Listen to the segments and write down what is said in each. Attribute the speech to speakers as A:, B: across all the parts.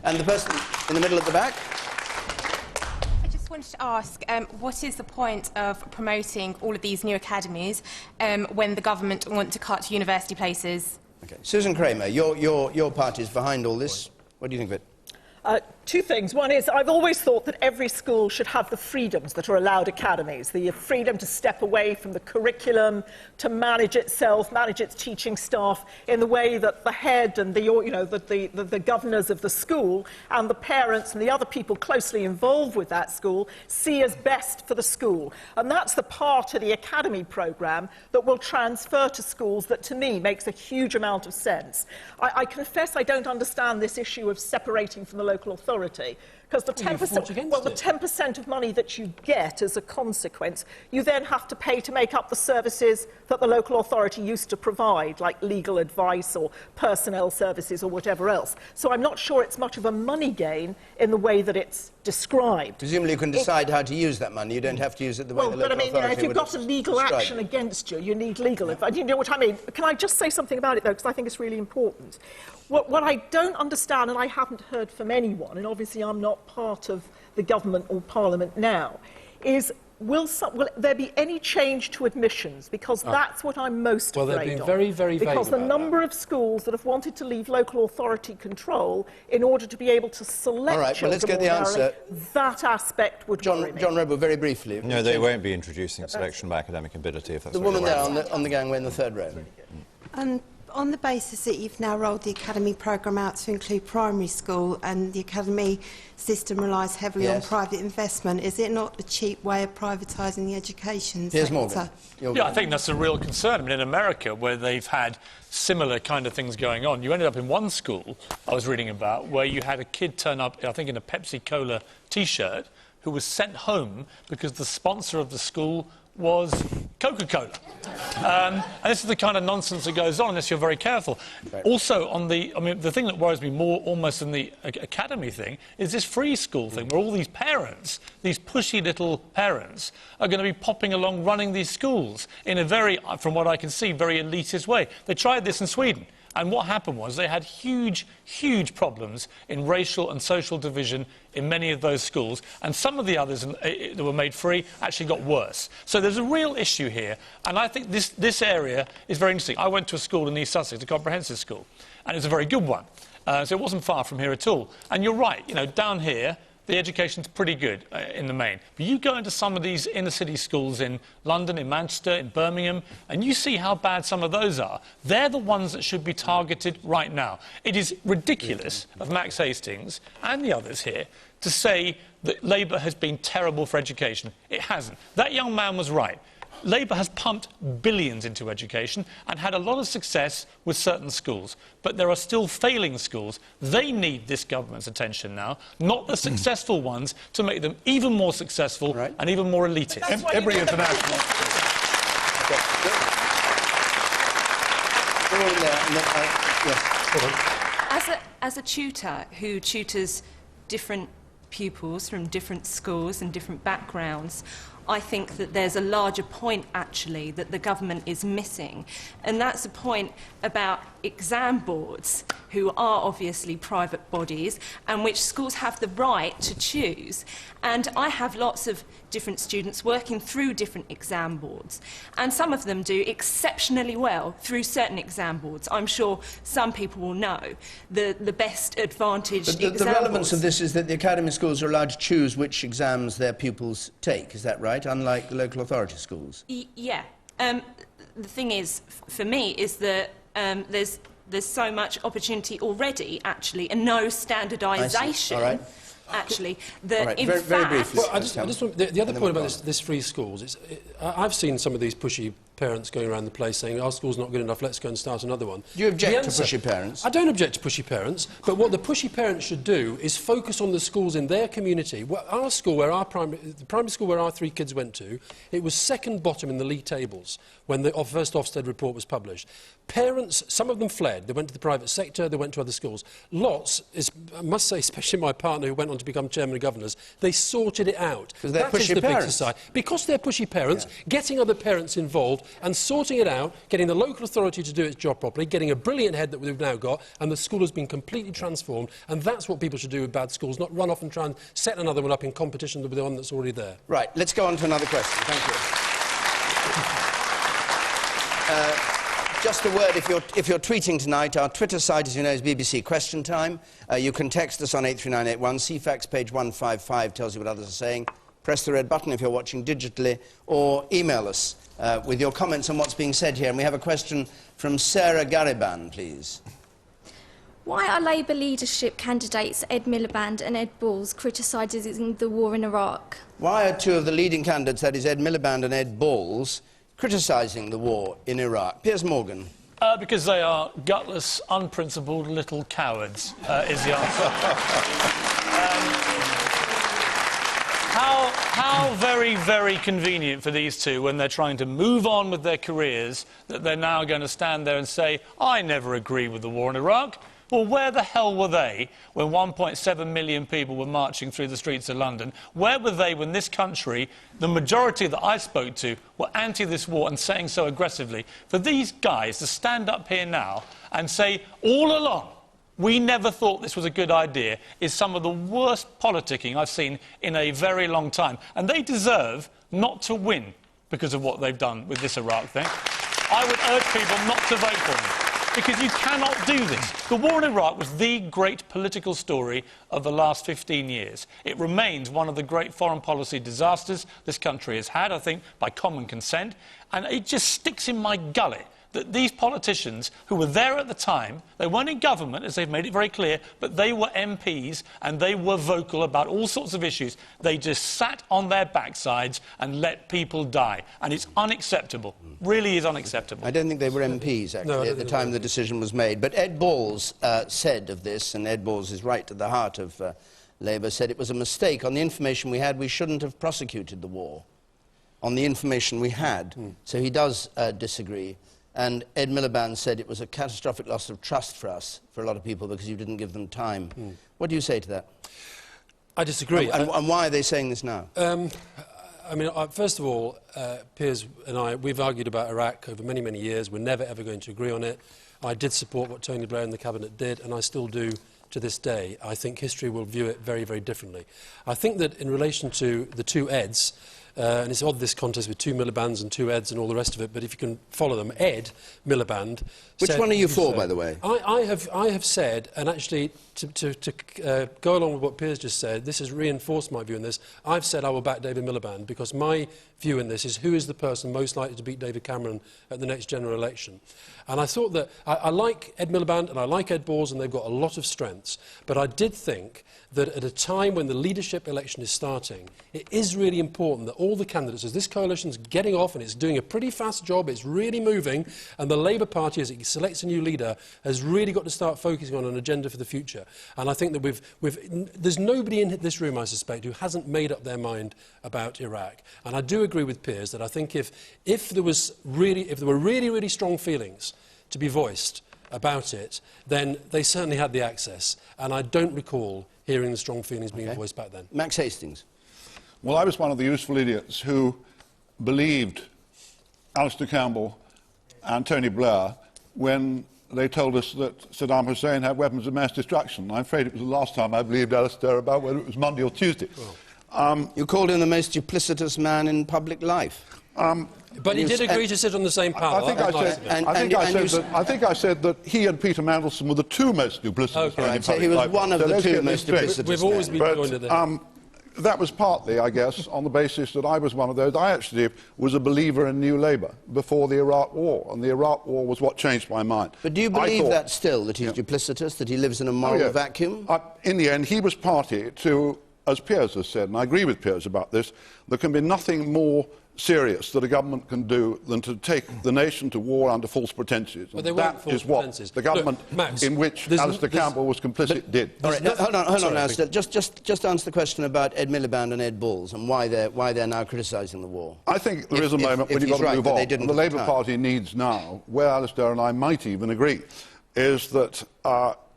A: And the person in the middle at the back.
B: I just wanted to ask, what is the point of promoting all of these new academies when the government want to cut university places?
A: Okay. Susan Kramer, your party is behind all this. What do you think of it?
C: Two things. One is, I've always thought that every school should have the freedoms that are allowed academies, the freedom to step away from the curriculum, to manage itself, manage its teaching staff in the way that the head and the governors of the school and the parents and the other people closely involved with that school see as best for the school. And that's the part of the academy programme that will transfer to schools that, to me, makes a huge amount of sense. I confess I don't understand this issue of separating from the local authority, because the 10% of money that you get as a consequence, you then have to pay to make up the services that the local authority used to provide, like legal advice or personnel services or whatever else. So I'm not sure it's much of a money gain in the way that it's described.
A: Presumably you can decide how to use that money. You don't have to use it the way the local authority would.
C: Well, but I mean, if you've got a legal action against you, you need legal advice. You know what I mean? Can I just say something about it, though, because I think it's really important. What I don't understand, and I haven't heard from anyone, and obviously I'm not part of the government or parliament now, is will there be any change to admissions? Because that's what I'm most afraid of.
D: Well, they've been very, very vague
C: because the number of schools that have wanted to leave local authority control in order to be able to select
A: all right, well, let's get the answer.
C: That aspect would worry me.
A: John Redwood, very briefly.
E: No, they won't be introducing selection by academic ability, if that's
A: the
E: what
A: woman there on the gangway in the third row.
F: On the basis that you've now rolled the academy programme out to include primary school and the academy system relies heavily on private investment, is it not a cheap way of privatising the education sector?
A: Piers Morgan.
G: Yeah, I think that's a real concern. I mean, in America, where they've had similar kind of things going on, you ended up in one school I was reading about where you had a kid turn up, I think, in a Pepsi-Cola T-shirt who was sent home because the sponsor of the school was Coca-Cola. And this is the kind of nonsense that goes on unless you're very careful. Right. Also, the thing that worries me more almost than the academy thing is this free school thing, where all these parents, these pushy little parents, are going to be popping along running these schools in a very, from what I can see, very elitist way. They tried this in Sweden. And what happened was they had huge, huge problems in racial and social division in many of those schools, and some of the others that were made free actually got worse. So there's a real issue here, and I think this area is very interesting. I went to a school in East Sussex, a comprehensive school, and it was a very good one. So it wasn't far from here at all. And you're right, you know, down here, the education's pretty good in the main. But you go into some of these inner-city schools in London, in Manchester, in Birmingham, and you see how bad some of those are. They're the ones that should be targeted right now. It is ridiculous of Max Hastings and the others here to say that Labour has been terrible for education. It hasn't. That young man was right. Labour has pumped billions into education and had a lot of success with certain schools. But there are still failing schools. They need this government's attention now, not the successful ones, to make them even more successful and even more elitist.
D: Every international...
B: As a tutor who tutors different pupils from different schools and different backgrounds, I think that there's a larger point, actually, that the government is missing. And that's a point about exam boards, who are obviously private bodies, and which schools have the right to choose. And I have lots of different students working through different exam boards. And some of them do exceptionally well through certain exam boards. I'm sure some people will know the best advantaged exam boards.
A: The relevance of this is that the academy schools are allowed to choose which exams their pupils take. Is that right? Unlike the local authority schools.
B: Yeah. The thing is, for me, is that there's so much opportunity already, actually, and no standardisation.
A: All right.
B: Actually, that
A: right.
B: in
A: very
B: fact...
A: briefly.
D: Well, I just want, the other point about this free schools, I've seen some of these pushy parents going around the place saying, our school's not good enough, let's go and start another one.
A: Do you object to pushy parents?
D: I don't object to pushy parents, but what the pushy parents should do is focus on the schools in their community. Our school, the primary school where our 3 kids went to, it was second bottom in the league tables when the first Ofsted report was published. Parents, some of them fled. They went to the private sector, they went to other schools. Lots, I must say, especially my partner who went on to become chairman of governors, they sorted it out.
A: Because they're pushy parents.
D: Because they're pushy parents, getting other parents involved involved and sorting it out, getting the local authority to do its job properly, getting a brilliant head that we've now got, and the school has been completely transformed. And that's what people should do with bad schools, not run off and try and set another one up in competition with the one that's already there.
A: Right, let's go on to another question. Thank you. Just a word, if you're tweeting tonight, our Twitter site, as you know, is BBC Question Time. You can text us on 83981. CFAX page 155 tells you what others are saying. Press the red button if you're watching digitally, or email us with your comments on what's being said here. And we have a question from Sarah Gariban, please.
H: Why are Labour leadership candidates Ed Miliband and Ed Balls criticising the war in Iraq?
A: Why are two of the leading candidates, that is Ed Miliband and Ed Balls, criticising the war in Iraq? Piers Morgan.
G: Because they are gutless, unprincipled little cowards, is the answer. How very, very convenient for these two when they're trying to move on with their careers that they're now going to stand there and say, I never agree with the war in Iraq. Well, where the hell were they when 1.7 million people were marching through the streets of London? Where were they when this country, the majority that I spoke to, were anti this war and saying so aggressively? For these guys to stand up here now and say, all along, we never thought this was a good idea, is some of the worst politicking I've seen in a very long time. And they deserve not to win because of what they've done with this Iraq thing. I would urge people not to vote for them, because you cannot do this. The war in Iraq was the great political story of the last 15 years. It remains one of the great foreign policy disasters this country has had, I think, by common consent. And it just sticks in my gullet that these politicians who were there at the time, they weren't in government, as they've made it very clear, but they were MPs and they were vocal about all sorts of issues. They just sat on their backsides and let people die. And it's unacceptable. Really is unacceptable.
A: I don't think they were MPs, actually, at the time the decision was made. But Ed Balls said of this, and Ed Balls is right to the heart of Labour, said it was a mistake. On the information we had, we shouldn't have prosecuted the war. On the information we had. So he does disagree. And Ed Miliband said it was a catastrophic loss of trust for us, for a lot of people, because you didn't give them time. What do you say to that?
D: I disagree.
A: And why are they saying this now?
D: I mean, first of all, Piers and I, we've argued about Iraq over many, many years. We're never, ever going to agree on it. I did support what Tony Blair and the Cabinet did, and I still do to this day. I think history will view it very, very differently. I think that in relation to the two Eds, and it's odd, this contest with two Milibands and two Eds and all the rest of it, but if you can follow them, Ed Miliband...
A: Which one are you for, by the way?
D: I have said, and actually, to go along with what Piers just said, this has reinforced my view in this. I've said I will back David Miliband, because my view in this is who is the person most likely to beat David Cameron at the next general election. And I thought that... I like Ed Miliband and I like Ed Balls, and they've got a lot of strengths, but I did think that at a time when the leadership election is starting, it is really important that all the candidates, as this coalition's getting off and it's doing a pretty fast job, it's really moving, and the Labour Party, as it selects a new leader, has really got to start focusing on an agenda for the future. And I think that there's nobody in this room, I suspect, who hasn't made up their mind about Iraq. And I do agree with Piers that I think if there were really, really strong feelings to be voiced about it, then they certainly had the access. And I don't recall hearing the strong feelings being voiced back then.
A: Max Hastings.
I: Well, I was one of the useful idiots who believed Alastair Campbell and Tony Blair when they told us that Saddam Hussein had weapons of mass destruction. I'm afraid it was the last time I believed Alastair about whether it was Monday or Tuesday.
A: You called him the most duplicitous man in public life.
D: But he did agree to sit on the same panel.
I: I think I said that he and Peter Mandelson were the two most duplicitous men in public life.
A: He was one of the two most duplicitous.
D: We've always been joined at that.
I: That was partly, I guess, on the basis that I was one of those. I actually was a believer in New Labour before the Iraq War, and the Iraq War was what changed my mind.
A: But do you believe that still, that he's duplicitous, that he lives in a moral vacuum?
I: In the end, he was party to, as Piers has said, and I agree with Piers about this, there can be nothing more serious that a government can do than to take the nation to war under false pretences.
D: But that is
I: what the government in which Alastair Campbell was complicit did.
A: All right, hold on, Alastair. Just answer the question about Ed Miliband and Ed Balls and why they're now criticising the war.
I: I think there is a moment when you've got to move on. And the Labour Party needs now, where Alastair and I might even agree, is that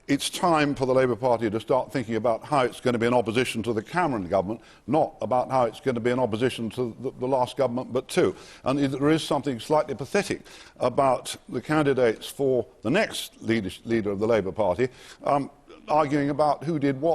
I: it's time for the Labour Party to start thinking about how it's going to be in opposition to the Cameron government, not about how it's going to be in opposition to the last government, but to. And there is something slightly pathetic about the candidates for the next leader of the Labour Party arguing about who did what